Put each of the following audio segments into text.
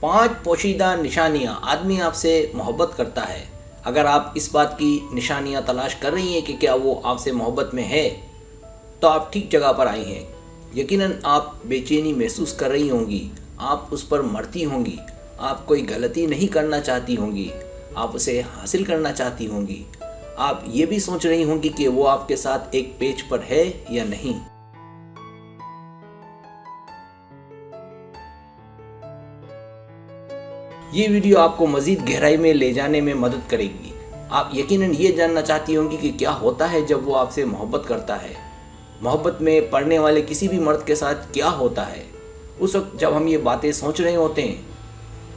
5 पोशीदा निशानियां आदमी आपसे मोहब्बत करता है। अगर आप इस बात की निशानियां तलाश कर रही हैं कि क्या वो आपसे मोहब्बत में है, तो आप ठीक जगह पर आई हैं। यकीनन आप बेचैनी महसूस कर रही होंगी, आप उस पर मरती होंगी, आप कोई गलती नहीं करना चाहती होंगी, आप उसे हासिल करना चाहती होंगी। आप ये भी सोच रही होंगी कि वो आपके साथ एक पेज पर है या नहीं। ये वीडियो आपको मज़ीद गहराई में ले जाने में मदद करेगी। आप यकीनन ये जानना चाहती होंगी कि क्या होता है जब वो आपसे मोहब्बत करता है। मोहब्बत में पड़ने वाले किसी भी मर्द के साथ क्या होता है। उस वक्त जब हम ये बातें सोच रहे होते हैं,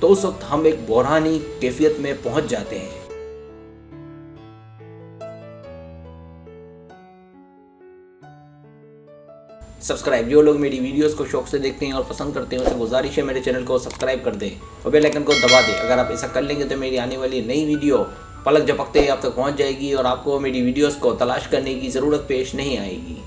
तो उस वक्त हम एक बहरानी कैफियत में पहुंच जाते हैं। सब्सक्राइब, जो लोग मेरी वीडियोस को शौक से देखते हैं और पसंद करते हैं, उनसे गुजारिश है मेरे चैनल को सब्सक्राइब कर दें और बेल आइकन को दबा दें। अगर आप ऐसा कर लेंगे तो मेरी आने वाली नई वीडियो पलक झपकते ही आप तक पहुंच जाएगी और आपको मेरी वीडियोस को तलाश करने की ज़रूरत पेश नहीं आएगी।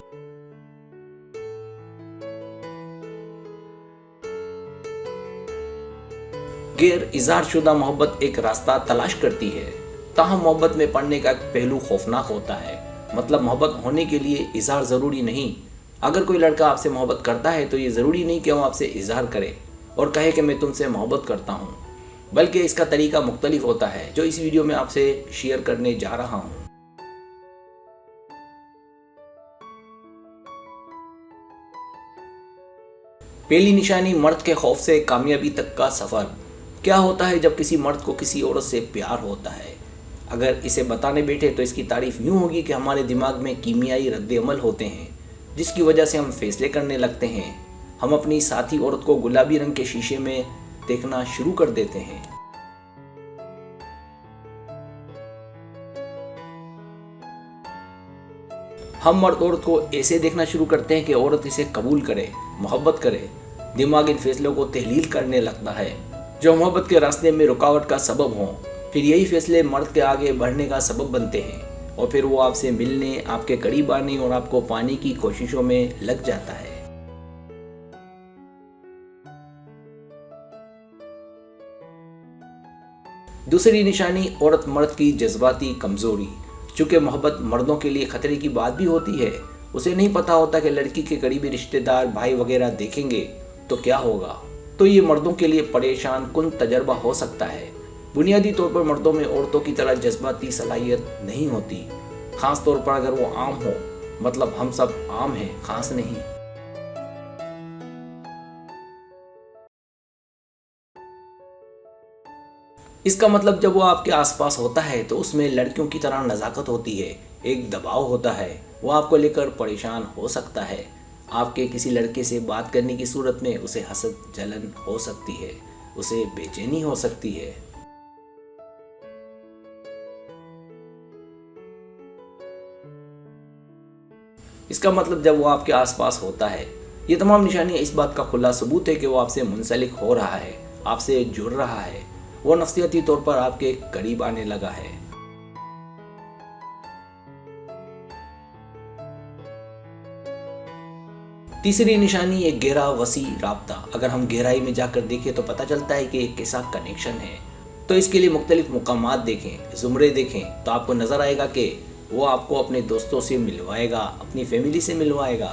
गैर इज़हार शुदा मोहब्बत एक रास्ता तलाश करती है। ताहम मोहब्बत में पड़ने का एक पहलू खौफनाक होता है। मतलब मोहब्बत होने के लिए इज़हार ज़रूरी नहीं। अगर कोई लड़का आपसे मोहब्बत करता है तो ये ज़रूरी नहीं कि वो आपसे इज़हार करे और कहे कि मैं तुमसे मोहब्बत करता हूँ, बल्कि इसका तरीका मुख्तलिफ होता है, जो इस वीडियो में आपसे शेयर करने जा रहा हूँ। पहली निशानी, मर्द के खौफ से कामयाबी तक का सफ़र। क्या होता है जब किसी मर्द को किसी औरत से प्यार होता है? अगर इसे बताने बैठे तो इसकी तारीफ यूँ होगी कि हमारे दिमाग में कीमियाई रद्द-ए-अमल होते हैं, जिसकी वजह से हम फैसले करने लगते हैं। हम अपनी साथी औरत को गुलाबी रंग के शीशे में देखना शुरू कर देते हैं। हम मर्द औरत को ऐसे देखना शुरू करते हैं कि औरत इसे कबूल करे, मोहब्बत करे। दिमाग इन फैसलों को तहलील करने लगता है जो मोहब्बत के रास्ते में रुकावट का सबब हों। फिर यही फैसले मर्द के आगे बढ़ने का सबब बनते हैं और फिर वो आपसे मिलने, आपके करीब आने और आपको पाने की कोशिशों में लग जाता है। दूसरी निशानी, औरत मर्द की जज्बाती कमजोरी। चूंकि मोहब्बत मर्दों के लिए खतरे की बात भी होती है, उसे नहीं पता होता कि लड़की के करीबी रिश्तेदार, भाई वगैरह देखेंगे तो क्या होगा। तो ये मर्दों के लिए परेशान कुन तजर्बा हो सकता है। बुनियादी तौर पर मर्दों में औरतों की तरह जज्बाती सलाहियत नहीं होती, खास तौर पर अगर वो आम हो। मतलब हम सब आम हैं, खास नहीं। इसका मतलब जब वो आपके आसपास होता है तो उसमें लड़कियों की तरह नज़ाकत होती है, एक दबाव होता है। वो आपको लेकर परेशान हो सकता है। आपके किसी लड़के से बात करने की सूरत में उसे हसद, जलन हो सकती है, उसे बेचैनी हो सकती है। इसका मतलब जब वो आपके आसपास होता है, ये तमाम निशानियां इस बात का खुला सबूत है कि वो आपसे मुंसलिक हो रहा है, आपसे जुड़ रहा है, वो नफ्सियाती तौर पर आपके करीब आने लगा है। तीसरी निशानी, एक गहरा वसी राब्ता। अगर हम गहराई में जाकर देखें तो पता चलता है कि एक कैसा कनेक्शन है। तो इसके लिए मुख्तलिफ मुकामात देखें, ज़ुमरे देखें, तो आपको नज़र आएगा कि वो आपको अपने दोस्तों से मिलवाएगा, अपनी फैमिली से मिलवाएगा,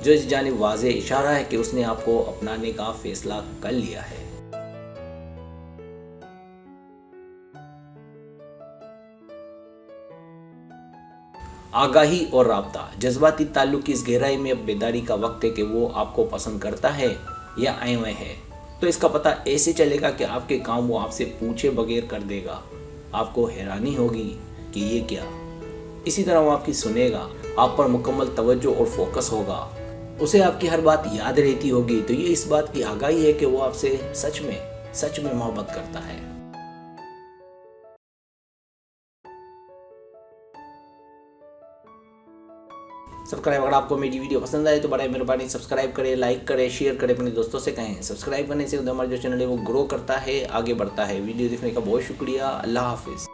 जो इस जानिब वाज़े इशारा है कि उसने आपको अपनाने का फैसला कर लिया है। आगाही और राब्ता। जज्बाती ताल्लुक की इस गहराई में अब बेदारी का वक्त है कि वो आपको पसंद करता है या आए हुए है। तो इसका पता ऐसे चलेगा कि आपके काम वो आपसे पूछे बगैर कर देगा। आपको हैरानी होगी कि ये क्या। इसी तरह वो आपकी सुनेगा, आप पर मुकम्मल तवज्जो और फोकस होगा, उसे आपकी हर बात याद रहती होगी। तो ये इस बात की आगाही है कि वो आपसे सच में मोहब्बत करता है। सब्सक्राइब, अगर आपको मेरी वीडियो पसंद आए तो बड़ा मेहरबानी सब्सक्राइब करें, लाइक करें, शेयर करें, अपने दोस्तों से कहें। सब्सक्राइब करने से हमारा जो चैनल है वो ग्रो करता है, आगे बढ़ता है। वीडियो देखने का बहुत शुक्रिया। अल्लाह हाफिज़।